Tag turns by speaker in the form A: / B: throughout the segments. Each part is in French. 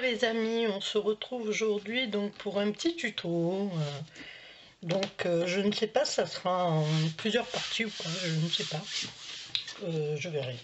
A: les amis, on se retrouve aujourd'hui donc pour un petit tuto. Je ne sais pas si ça sera en plusieurs parties ou pas, je ne sais pas. Je verrai.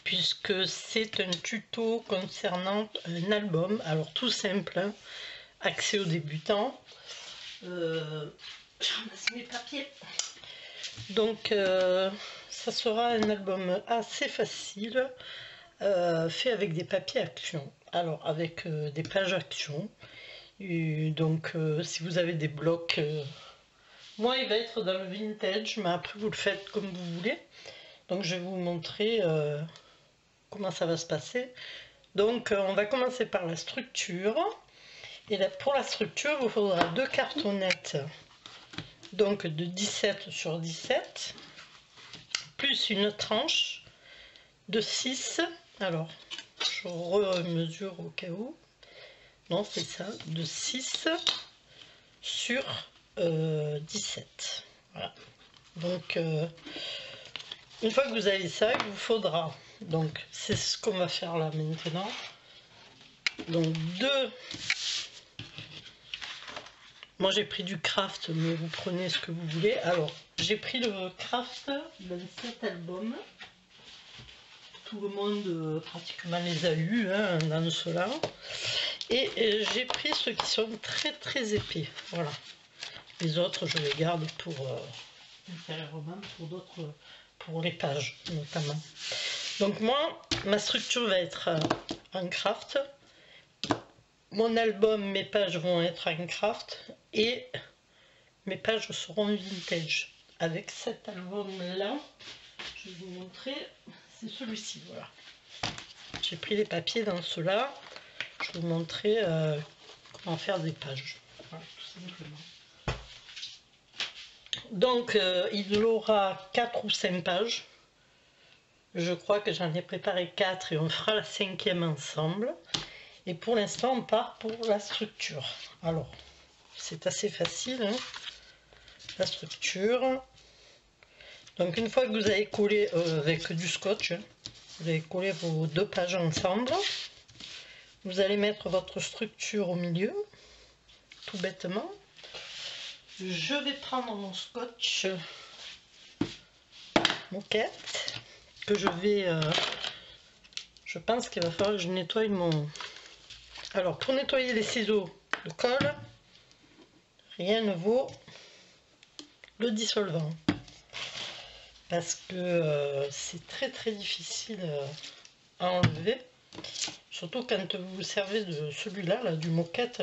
A: Puisque c'est un tuto concernant un album, alors tout simple, hein, accès aux débutants. Je ramasse mes papiers. Donc ça sera un album assez facile, fait avec des papiers action. Alors avec des pages action. Et donc si vous avez des blocs, moi il va être dans le vintage, mais après vous le faites comme vous voulez. Donc je vais vous montrer comment ça va se passer. Donc on va commencer par la structure. Et là, pour la structure, il vous faudra 2 cartonnettes donc de 17 sur 17, plus une tranche de 6. Alors, je remesure au cas où. Non, c'est ça, de 6 sur 17. Voilà. Donc, une fois que vous avez ça, il vous faudra, donc c'est ce qu'on va faire là maintenant. Donc moi j'ai pris du craft, mais vous prenez ce que vous voulez. Alors j'ai pris le craft dans cet album. Tout le monde pratiquement les a eu hein, dans ceux-là. Et j'ai pris ceux qui sont très épais. Voilà. Les autres je les garde pour ultérieurement pour d'autres, pour les pages notamment. Donc moi ma structure va être en craft. Mon album, mes pages vont être en craft et mes pages seront vintage. Avec cet album là, je vais vous montrer, c'est celui-ci, voilà. J'ai pris les papiers dans ceux-là, je vais vous montrer comment faire des pages, voilà, tout simplement. Donc il aura 4 ou 5 pages. Je crois que j'en ai préparé 4 et on fera la 5e ensemble. Et pour l'instant, on part pour la structure. Alors, c'est assez facile, hein, la structure. Donc, une fois que vous avez collé avec du scotch, vous avez collé vos 2 pages ensemble, vous allez mettre votre structure au milieu, tout bêtement. Je vais prendre mon scotch moquette, que je vais... je pense qu'il va falloir que je nettoie mon... Alors, pour nettoyer les ciseaux, le colle, rien ne vaut le dissolvant. Parce que c'est très difficile à enlever. Surtout quand vous vous servez de celui-là, là, du moquette,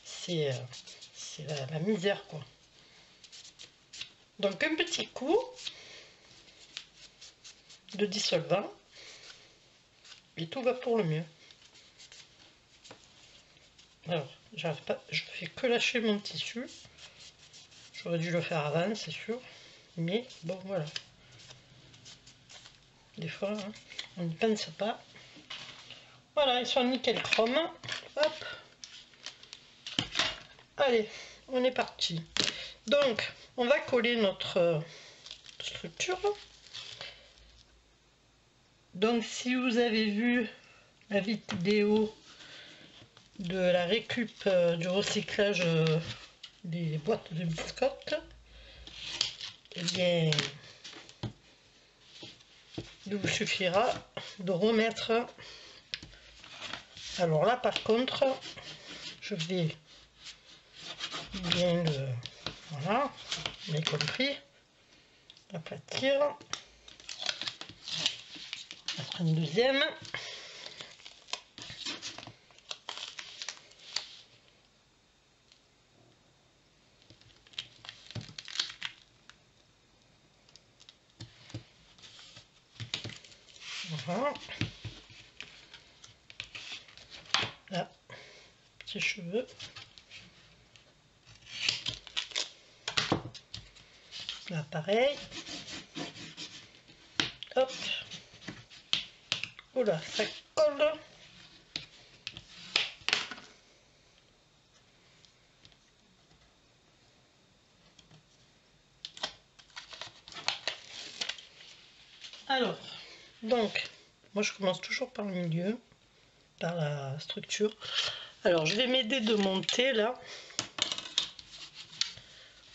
A: c'est la misère, quoi. Donc, un petit coup de dissolvant, et tout va pour le mieux. Alors, j'arrive pas, je fais que lâcher mon tissu. J'aurais dû le faire avant, c'est sûr. Mais bon, voilà. Des fois, hein, on n'y pense pas. Voilà, ils sont nickel chrome. Hop. Allez, on est parti. Donc, on va coller notre structure. Donc, si vous avez vu la vidéo de la récup du recyclage des boîtes de biscottes, eh bien, il vous suffira de remettre. Alors là, par contre, je vais bien le... Voilà, bien compris. Aplatir. Mettre une deuxième. Voilà. Là, petits cheveux. Là, pareil. Hop. Oula, ça colle. Alors, donc, moi je commence toujours par le milieu. par la structure. Alors je vais m'aider de monter là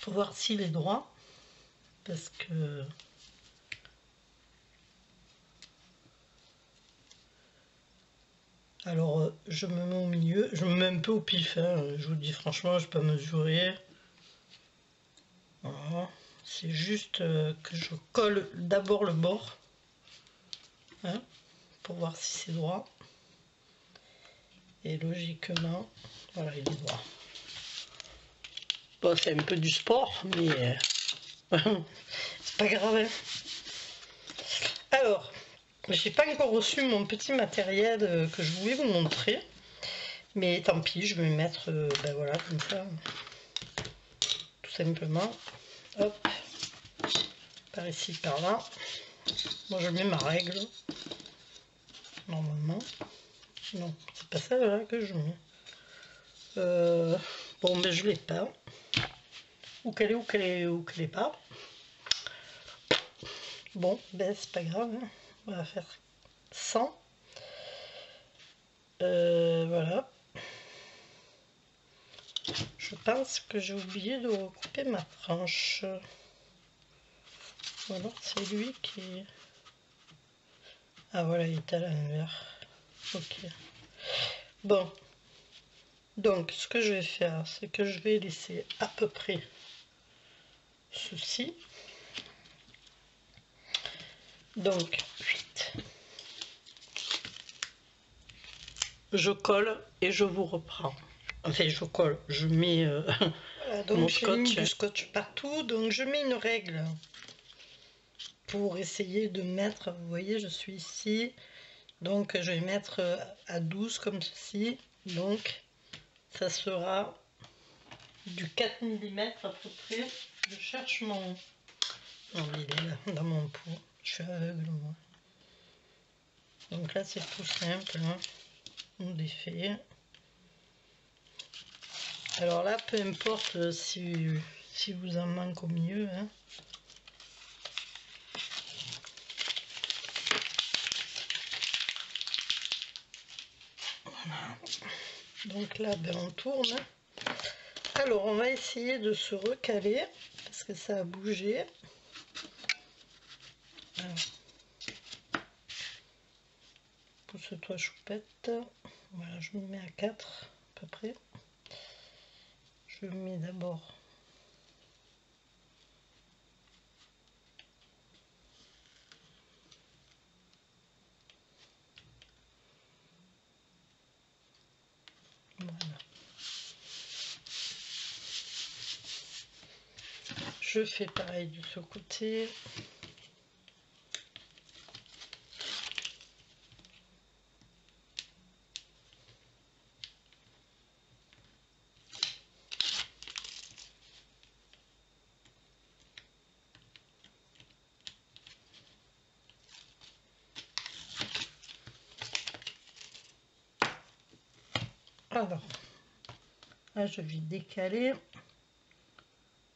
A: pour voir s'il est droit, parce que alors je me mets au milieu, je me mets un peu au pif, hein. Je vous dis franchement, je ne vais pas mesurer. Voilà. C'est juste que je colle d'abord le bord, hein, pour voir si c'est droit. Et logiquement, voilà, il est droit. Bon, c'est un peu du sport, mais c'est pas grave. Hein. Alors, j'ai pas encore reçu mon petit matériel que je voulais vous montrer. Mais tant pis, je vais me mettre, ben voilà, comme ça. Tout simplement. Hop. Par ici, par là. Moi, je mets ma règle. Normalement. Non, c'est pas ça là que je mets. Bon, mais je l'ai pas. Où qu'elle est, où qu'elle est, où qu'elle est pas. Bon, ben c'est pas grave. Hein. On va faire 100. Voilà. Je pense que j'ai oublié de recouper ma tranche. Ou alors c'est lui qui... Ah voilà, il est à l'envers. Ok. Bon. Donc, ce que je vais faire, c'est que je vais laisser à peu près ceci. Donc, 8. Je colle et je vous reprends. Enfin, je colle, je mets voilà, donc mon scotch. Mis du scotch partout, donc je mets une règle pour essayer de mettre, vous voyez, je suis ici, donc je vais mettre à 12 comme ceci, donc ça sera du 4 mm à peu près. Je cherche mon... Non, il est là, dans mon pot. Je suis aveugle, moi. Donc là, c'est tout simple. Hein. On défait. Alors là, peu importe si vous en manque au milieu. Hein. Voilà. Donc là, ben, on tourne. Alors, on va essayer de se recaler parce que ça a bougé. Pousse-toi, choupette. Voilà, je me mets à 4 à peu près. Je mets d'abord voilà. Je fais pareil de ce côté. Alors, là je vais décaler.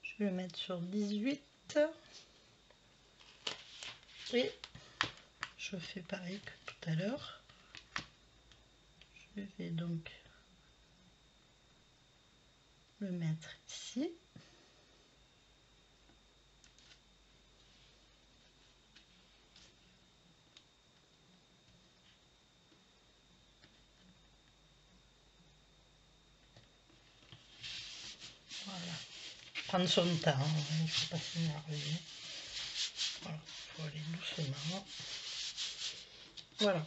A: Je vais le mettre sur 18. Et je fais pareil que tout à l'heure. Je vais donc le mettre ici. Voilà. Prendre son temps, hein. Il ne faut pas s'énerver. Voilà, il faut aller doucement. Voilà.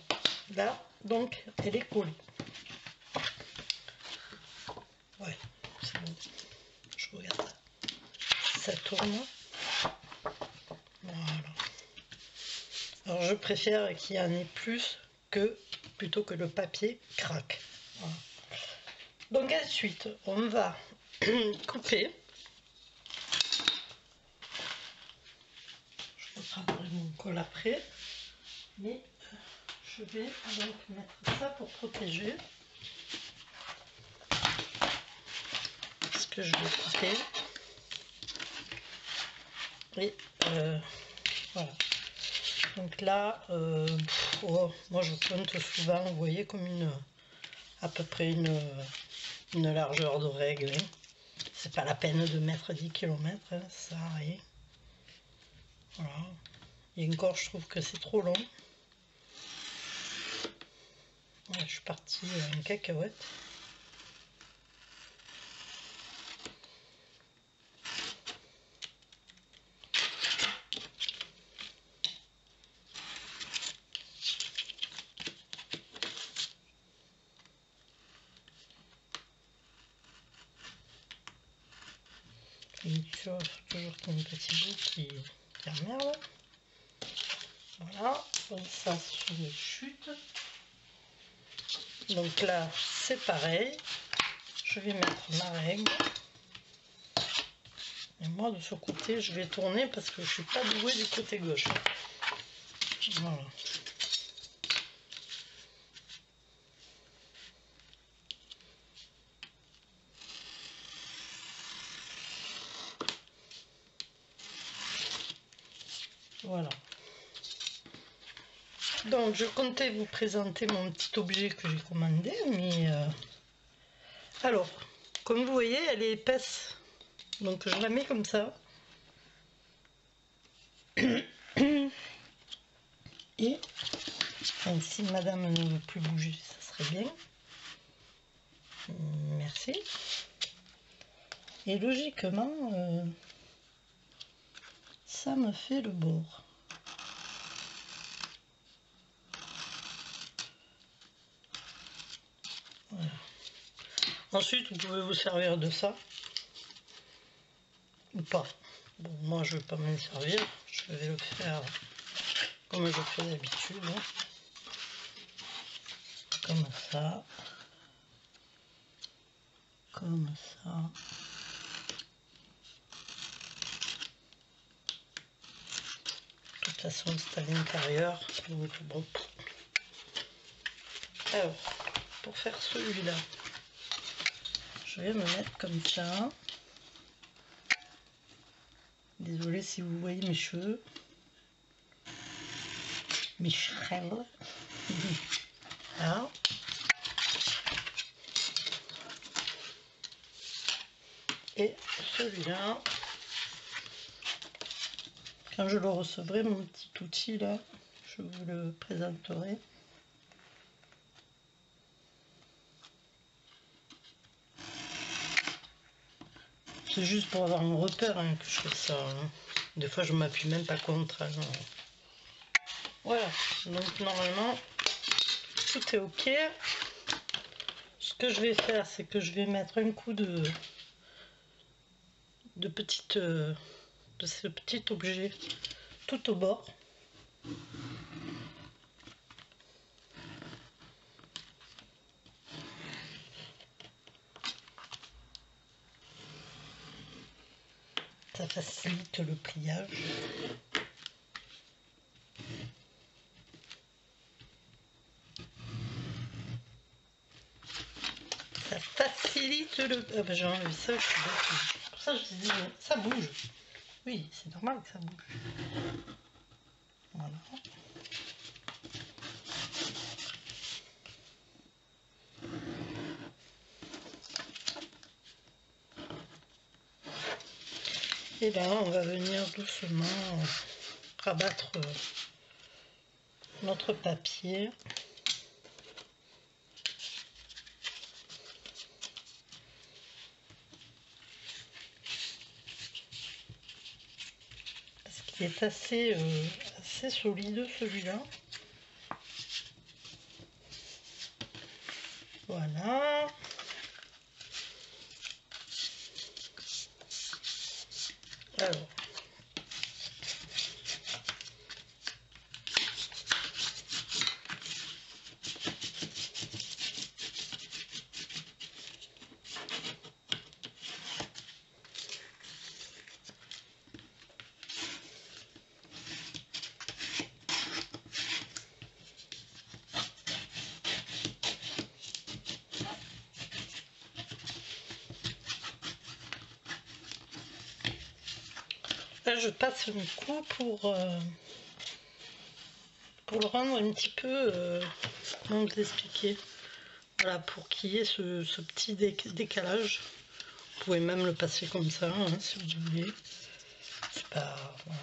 A: Là, donc, elle est collée. Ouais, c'est bon. Je regarde ça. Ça tourne. Voilà. Alors, je préfère qu'il y en ait plus que plutôt que le papier craque. Voilà. Donc, ensuite, on va couper. Je reprendrai mon col après. Mais je vais donc mettre ça pour protéger. Ce que je vais couper. Et voilà. Donc là, oh, moi je pointe souvent, vous voyez, comme une à peu près une largeur de règle. Hein. C'est pas la peine de mettre 10 km, hein, ça arrive. Voilà. Et encore, je trouve que c'est trop long. Ouais, je suis partie en cacahuète. Et toujours qu'il y a un petit bout qui emmerde. Voilà, donc ça sur les chutes. Donc là, c'est pareil. Je vais mettre ma règle. Et moi, de ce côté, je vais tourner parce que je ne suis pas douée du côté gauche. Voilà. Voilà. Donc, je comptais vous présenter mon petit objet que j'ai commandé, mais... Alors, comme vous voyez, elle est épaisse. Donc, je la mets comme ça. Et si madame ne veut plus bouger, ça serait bien. Merci. Et logiquement, ça me fait le bord. Voilà. Ensuite, vous pouvez vous servir de ça. Ou pas. Bon, moi, je ne vais pas m'en servir. Je vais le faire comme je fais d'habitude. Hein. Comme ça. Comme ça. De toute façon, c'est à l'intérieur. Donc, bon. Alors, pour faire celui-là, je vais me mettre comme ça. Désolée si vous voyez mes cheveux. Mes cheveux. Là. Et celui-là, quand je le recevrai, mon petit outil là, je vous le présenterai. C'est juste pour avoir un repère hein, que je fais ça. Hein. Des fois, je m'appuie même pas contre. Hein. Voilà, donc normalement, tout est ok. Ce que je vais faire, c'est que je vais mettre un coup de ce petit objet tout au bord. Ça facilite le pliage. Ça facilite le... Ah ben j'ai enlevé ça, je suis bête. Pour ça je dis, ça bouge. Oui, c'est normal que ça bouge. Voilà. Et là, on va venir doucement rabattre notre papier. Parce qu'il est assez solide celui-là. Voilà. Alors. Là, je passe un coup pour le rendre un petit peu, comment vous expliquer, Voilà, pour qu'il y ait ce petit décalage. Vous pouvez même le passer comme ça, hein, si vous voulez. C'est pas... Voilà.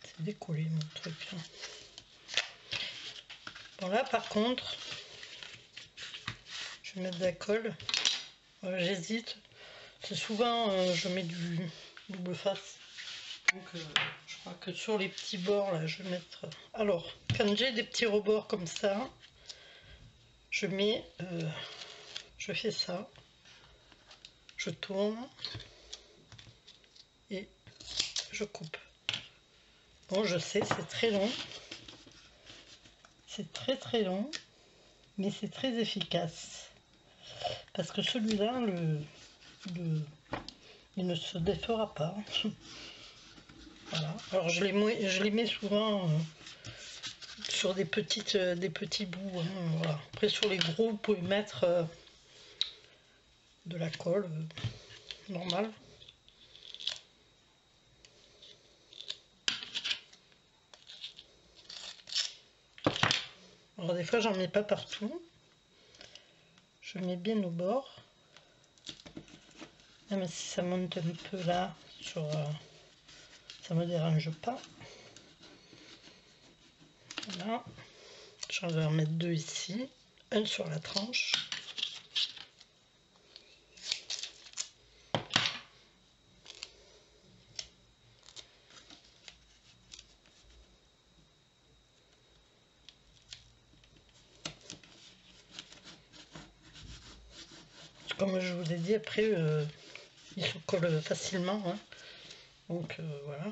A: C'est décollé mon truc. Hein. Bon là par contre, je vais mettre de la colle. J'hésite. C'est souvent, je mets du double face. Donc je crois que sur les petits bords là, je vais mettre... Alors, quand j'ai des petits rebords comme ça, je mets... je fais ça. Je tourne. Et je coupe. Bon, je sais, c'est très long. C'est très long. Mais c'est très efficace. Parce que celui-là, il ne se défera pas. Voilà. Alors je les mets souvent sur des petits bouts. Hein, voilà. Après sur les gros, vous pouvez mettre de la colle normale. Alors des fois j'en mets pas partout. Je mets bien au bord. Même si ça monte un peu là, sur, ça me dérange pas. Voilà. J'en vais en mettre deux ici. Un sur la tranche. Comme je vous ai dit, après, il se colle facilement. Hein. Donc voilà.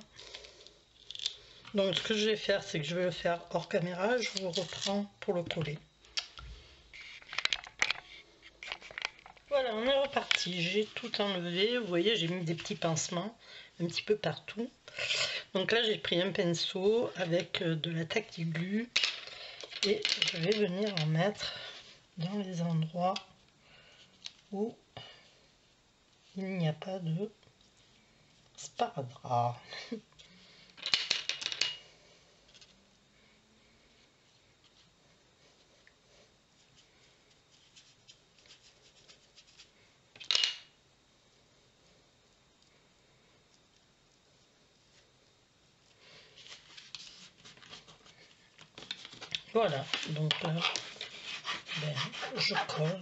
A: Donc ce que je vais faire, c'est que je vais le faire hors caméra. Je vous reprends pour le coller. Voilà, on est reparti. J'ai tout enlevé. Vous voyez, j'ai mis des petits pansements un petit peu partout. Donc là, j'ai pris un pinceau avec de la tactile glue et je vais venir en mettre dans les endroits où il n'y a pas de sparadrap. Voilà, donc là, ben, je colle.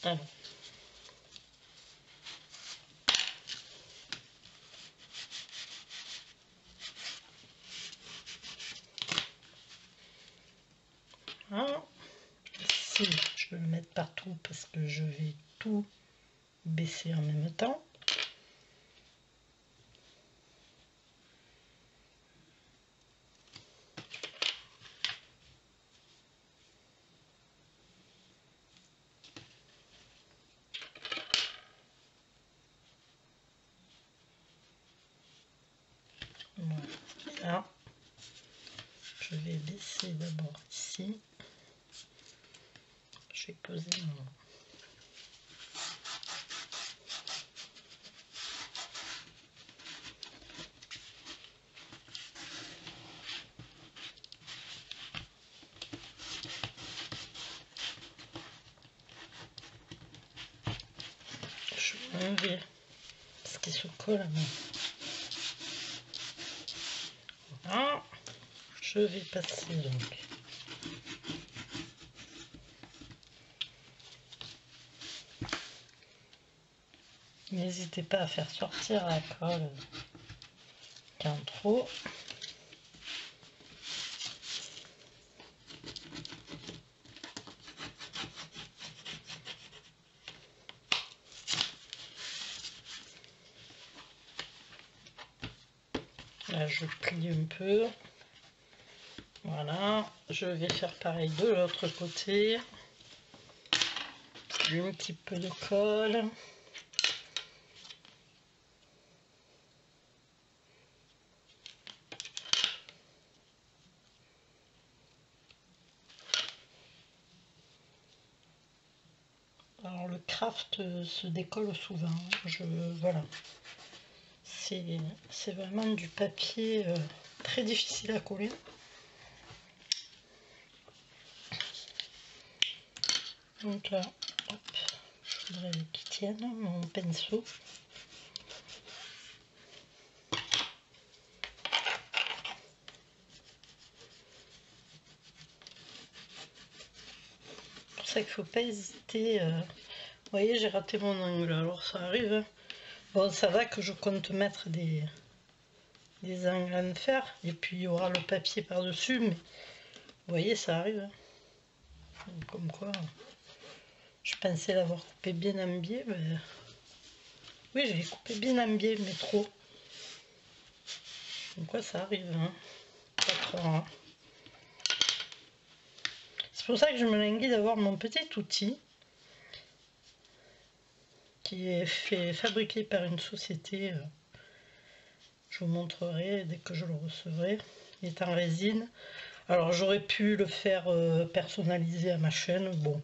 A: Alors. Voilà. Ici, je vais le mettre partout parce que je vais tout baisser en même temps. Voilà. Je vais baisser d'abord ici. Je vais poser mon... Je vais enlever ce qui se colle à moi. Voilà. Je vais passer donc. N'hésitez pas à faire sortir la colle quand trop. Là, je plie un peu. Voilà. Je vais faire pareil de l'autre côté. Un petit peu de colle. Alors le craft se décolle souvent. Voilà. C'est vraiment du papier très difficile à coller. Donc là, hop, je voudrais qu'il tienne mon pinceau. C'est pour ça qu'il ne faut pas hésiter. Vous voyez, j'ai raté mon angle, alors ça arrive. Hein. Bon, ça va que je compte mettre des inglants de fer, et puis il y aura le papier par-dessus, mais vous voyez, ça arrive. Hein. Comme quoi, je pensais l'avoir coupé bien en biais, mais... Oui, j'ai coupé bien en biais, mais trop. Comme quoi, ça arrive. Hein. Pas trop, hein. C'est pour ça que je me languis d'avoir mon petit outil qui est fabriqué par une société. Je vous montrerai dès que je le recevrai. Il est en résine. Alors j'aurais pu le faire personnaliser à ma chaîne. Bon,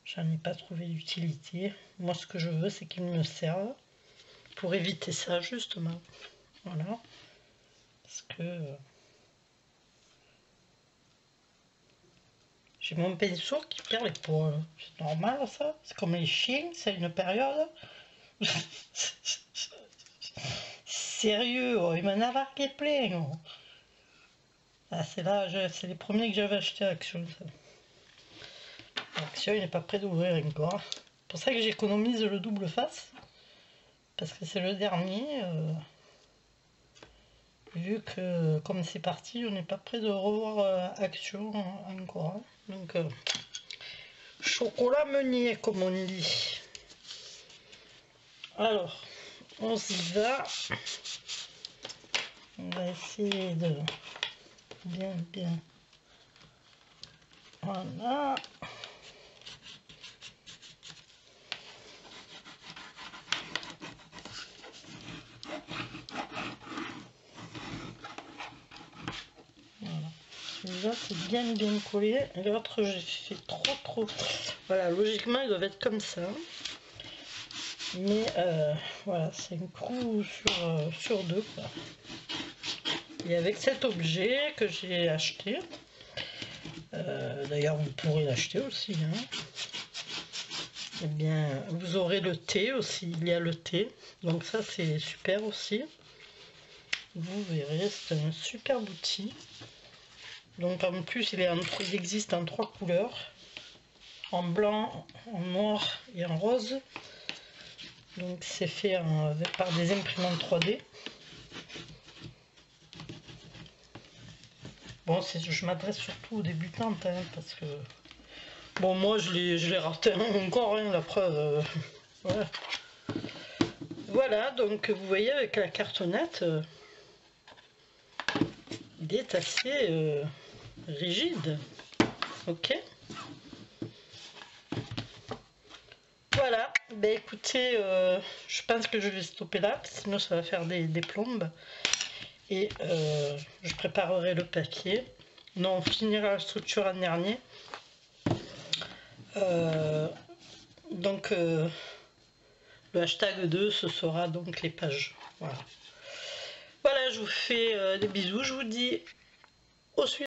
A: j'en ai pas trouvé d'utilité. Moi, ce que je veux, c'est qu'il me serve pour éviter ça, justement. Voilà. Parce que j'ai mon pinceau qui perd les poils. C'est normal, ça. C'est comme les chiens, c'est une période. Sérieux, oh, il m'en a marqué plein. Oh. Ah, c'est là, c'est les premiers que j'avais achetés à Action. Action, il n'est pas prêt d'ouvrir encore. C'est pour ça que j'économise le double face. Parce que c'est le dernier. Vu que, comme c'est parti, on n'est pas prêt de revoir Action encore. Hein. Donc, chocolat meunier, comme on dit. Alors, on y va. On va essayer de bien. Voilà. Celui-là c'est bien collé. L'autre j'ai fait trop. Voilà, logiquement ils doivent être comme ça. Mais voilà, c'est une croue sur deux. Quoi. Et avec cet objet que j'ai acheté, d'ailleurs vous pourrez l'acheter aussi. Hein. Eh bien, vous aurez le thé aussi. Il y a le thé. Donc ça c'est super aussi. Vous verrez, c'est un super outil. Donc en plus il existe en 3 couleurs, en blanc, en noir et en rose. Donc c'est fait par des imprimantes 3D. Bon, je m'adresse surtout aux débutantes, hein, parce que... Bon, moi je l'ai raté encore, hein, la preuve. Voilà. Voilà, donc vous voyez avec la cartonnette, il est assez rigide. Ok. Voilà, ben écoutez, je pense que je vais stopper là, sinon ça va faire des plombes. Et je préparerai le papier. Non, on finira la structure en dernier. Donc le hashtag 2, ce sera donc les pages. Voilà, voilà, je vous fais des bisous, je vous dis au suivant.